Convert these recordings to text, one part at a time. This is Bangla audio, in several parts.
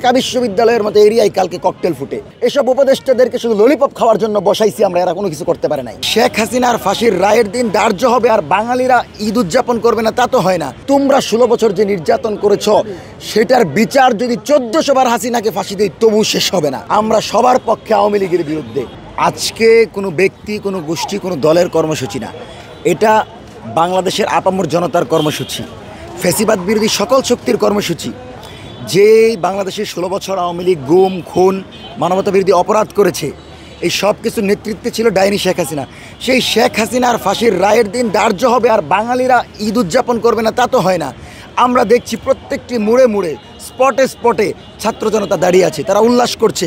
ঢাকা বিশ্ববিদ্যালয়ের মতো এরিয়ায় কালকে ককটেল ফুটে। এসব উপদেষ্টাদেরকে শুধু ললিপপ খাওয়ার জন্য বসাইছি আমরা, এরা কোনো কিছু করতে পারে নাই। শেখ হাসিনার ফাঁসির রায়ের দিন ধার্য হবে আর বাঙালিরা ঈদ উদযাপন করবে না, তা তো হয় না। তোমরা 16 বছর যে নির্যাতন করেছ সেটার বিচার যদি 1400 বার হাসিনাকে ফাঁসি দেয় তবু শেষ হবে না। আমরা সবার পক্ষে, আওয়ামী লীগের বিরুদ্ধে। আজকে কোনো ব্যক্তি, কোনো গোষ্ঠী, কোনো দলের কর্মসূচি না, এটা বাংলাদেশের আপামর জনতার কর্মসূচি, ফ্যাসিবাদ বিরোধী সকল শক্তির কর্মসূচি। যে বাংলাদেশের 16 বছর আওয়ামী লীগ গুম, খুন, মানবতা বিরোধী অপরাধ করেছে, এই সব কিছুর নেতৃত্বে ছিল ডাইনি শেখ হাসিনা। সেই শেখ হাসিনার ফাঁসির রায়ের দিন ধার্য হবে আর বাঙালিরা ঈদ উদযাপন করবে না, তা তো হয় না। আমরা দেখছি প্রত্যেকটি মোড়ে মোড়ে, স্পটে স্পটে ছাত্র জনতা দাঁড়িয়ে আছে, তারা উল্লাস করছে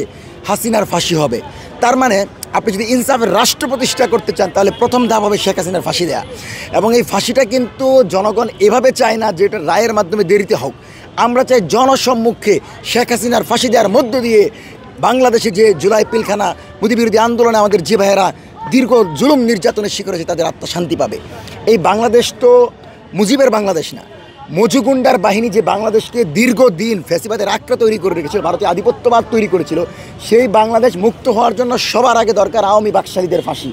হাসিনার ফাঁসি হবে। তার মানে আপনি যদি ইনসাফের রাষ্ট্র প্রতিষ্ঠা করতে চান তাহলে প্রথম ধাপ হবে শেখ হাসিনার ফাঁসি দেয়া। এবং এই ফাঁসিটা কিন্তু জনগণ এভাবে চায় না যে এটা রায়ের মাধ্যমে দেরিতে হোক। আমরা চাই জনসম্মুখে শেখ হাসিনার ফাঁসি দেওয়ার মধ্য দিয়ে বাংলাদেশে যে জুলাই পিলখানা মোদি বিরোধী আন্দোলনে আমাদের যে ভাইয়েরা দীর্ঘ জুলুম নির্যাতনের শিকার হয়েছে তাদের আত্মা শান্তি পাবে। এই বাংলাদেশ তো মুজিবের বাংলাদেশ না, মজুগুন্ডার বাহিনী যে বাংলাদেশকে দীর্ঘদিন ফ্যাসিবাদের আঁকড়া তৈরি করে রেখেছিল, ভারতীয় আধিপত্যবাদ তৈরি করেছিল, সেই বাংলাদেশ মুক্ত হওয়ার জন্য সবার আগে দরকার আওয়ামী বাকশালীদের ফাঁসি।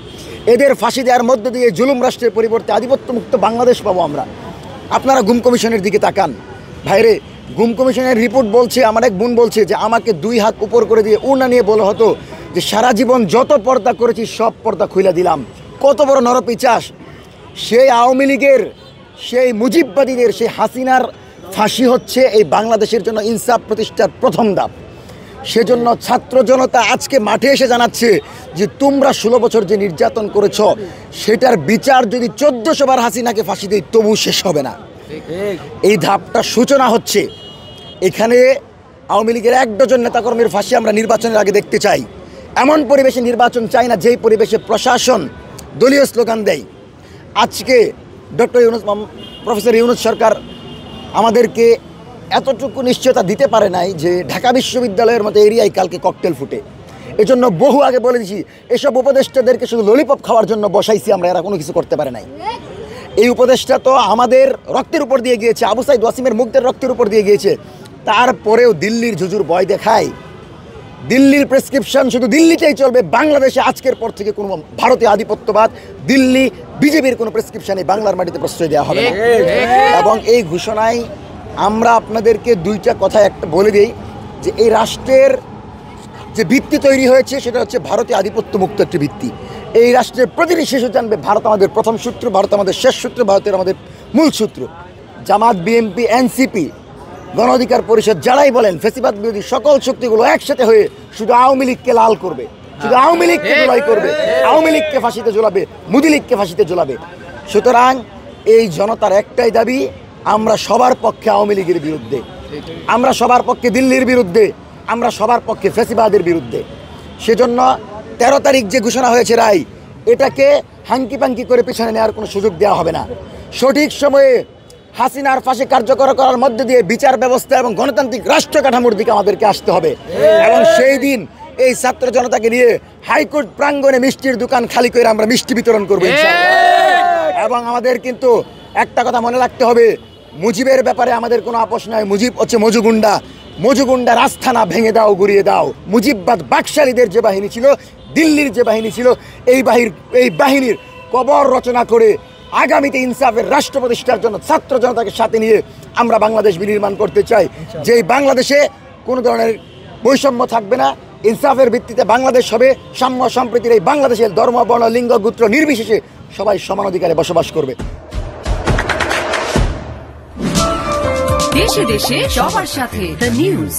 এদের ফাঁসি দেওয়ার মধ্য দিয়ে জুলুম রাষ্ট্রের পরিবর্তে আধিপত্যমুক্ত বাংলাদেশ পাবো আমরা। আপনারা গুম কমিশনের দিকে তাকান ভাইরে, গুম কমিশনের রিপোর্ট বলছে, আমার এক বোন বলছে যে আমাকে 2 হাত উপর করে দিয়ে উড়না নিয়ে বলা হতো যে সারা জীবন যত পর্দা করেছি সব পর্দা খুলে দিলাম। কত বড় নরপিচাস! সেই আওয়ামী লীগের, সেই মুজিববাদীদের, সেই হাসিনার ফাঁসি হচ্ছে এই বাংলাদেশের জন্য ইনসাফ প্রতিষ্ঠার প্রথম ধাপ। সেজন্য ছাত্র জনতা আজকে মাঠে এসে জানাচ্ছে যে তোমরা 16 বছর যে নির্যাতন করেছ সেটার বিচার যদি 1400 বার হাসিনাকে ফাঁসি দেয় তবু শেষ হবে না। এই ধাপটা সূচনা হচ্ছে। এখানে আওয়ামী লীগের 1 ডজন নেতাকর্মীর ফাঁসি আমরা নির্বাচনের আগে দেখতে চাই। এমন পরিবেশে নির্বাচন চাই না যেই পরিবেশে প্রশাসন দলীয় স্লোগান দেয়। আজকে প্রফেসর ইউনূস সরকার আমাদেরকে এতটুকু নিশ্চয়তা দিতে পারে নাই যে ঢাকা বিশ্ববিদ্যালয়ের মতো এরিয়ায় কালকে ককটেল ফুটে। এজন্য বহু আগে বলে দিয়েছি এসব উপদেষ্টাদেরকে শুধু ললিপপ খাওয়ার জন্য বসাইছি আমরা, এরা কোনো কিছু করতে পারে নাই। এই উপদেষ্টা তো আমাদের রক্তের উপর দিয়ে গিয়েছে, আবু সাইদ ওয়াসিমের মুগ্ধের রক্তের উপর দিয়ে গিয়েছে। তারপরেও দিল্লির ঝুজুর ভয় দেখায়। দিল্লির প্রেসক্রিপশন শুধু দিল্লিতেই চলবে। বাংলাদেশে আজকের পর থেকে কোনো ভারতীয় আধিপত্যবাদ, দিল্লি বিজেপির কোনো প্রেসক্রিপশনে বাংলার মাটিতে প্রশ্রয় দেওয়া হবে না। এবং এই ঘোষণায় আমরা আপনাদেরকে 2টা কথা একটা বলে দিই যে এই রাষ্ট্রের যে ভিত্তি তৈরি হয়েছে সেটা হচ্ছে ভারতীয় আধিপত্যমুক্ত একটি ভিত্তি। এই রাষ্ট্রের প্রতিটি শিশু জানবে ভারত আমাদের প্রথম সূত্র, ভারত আমাদের শেষ সূত্র, ভারতের আমাদের মূল সূত্র। জামাত, বিএনপি, এনসিপি, গণ অধিকার পরিষদ যারাই বলেন ফ্যাসিবাদ বিরোধী সকল শক্তিগুলো একসাথে হয়ে শুধু আওয়ামী লীগকে লাল করবে, শুধু আওয়ামী লীগকে জুলাই করবে, আওয়ামী লীগকে ফাঁসিতে ঝোলাবে, মোদি লীগকে ফাঁসিতে ঝোলাবে। সুতরাং এই জনতার একটাই দাবি, আমরা সবার পক্ষে আওয়ামী লীগের বিরুদ্ধে, আমরা সবার পক্ষে দিল্লির বিরুদ্ধে, আমরা সবার পক্ষে ফ্যাসিবাদের বিরুদ্ধে। সেজন্য 13 তারিখ যে ঘোষণা হয়েছে রায়, এটাকে হাঙ্কি পাঙ্কি করে পিছনে নেওয়ার কোনো সুযোগ দেওয়া হবে না। সঠিক সময়ে হাসিনার ফাঁসি কার্যকর করার মধ্য দিয়ে বিচার ব্যবস্থা এবং গণতান্ত্রিক রাষ্ট্র কাঠামোর দিকে আমাদেরকে আসতে হবে। এবং সেই দিন এই ছাত্র জনতাকে নিয়ে হাইকোর্ট প্রাঙ্গণে মিষ্টির দোকান খালি করে আমরা মিষ্টি বিতরণ করবো এবং আমাদের কিন্তু একটা কথা মনে রাখতে হবে, মুজিবের ব্যাপারে আমাদের কোনো আপোষ নয়। মুজিব হচ্ছে মজুগুন্ডা, মজুগুন্ডার আস্থানা ভেঙে দাও, গুড়িয়ে দাও। মুজিববাদ বাকশালীদের যে বাহিনী ছিল, দিল্লির যে বাহিনী ছিল, এই বাহিনীর কবর রচনা করে আগামীতে ইনসাফের রাষ্ট্র প্রতিষ্ঠার জন্য ছাত্র জনতাকে সাথে নিয়ে আমরা বাংলাদেশ বিনির্মাণ করতে চাই। যেই বাংলাদেশে কোনো ধরনের বৈষম্য থাকবে না, ইনসাফের ভিত্তিতে বাংলাদেশ হবে, সাম্য সম্প্রীতির এই বাংলাদেশের ধর্ম, বর্ণ, লিঙ্গ, গোত্র নির্বিশেষে সবাই সমান অধিকারে বসবাস করবে। দেশে দেশে সবার সাথে দ্য নিউজ।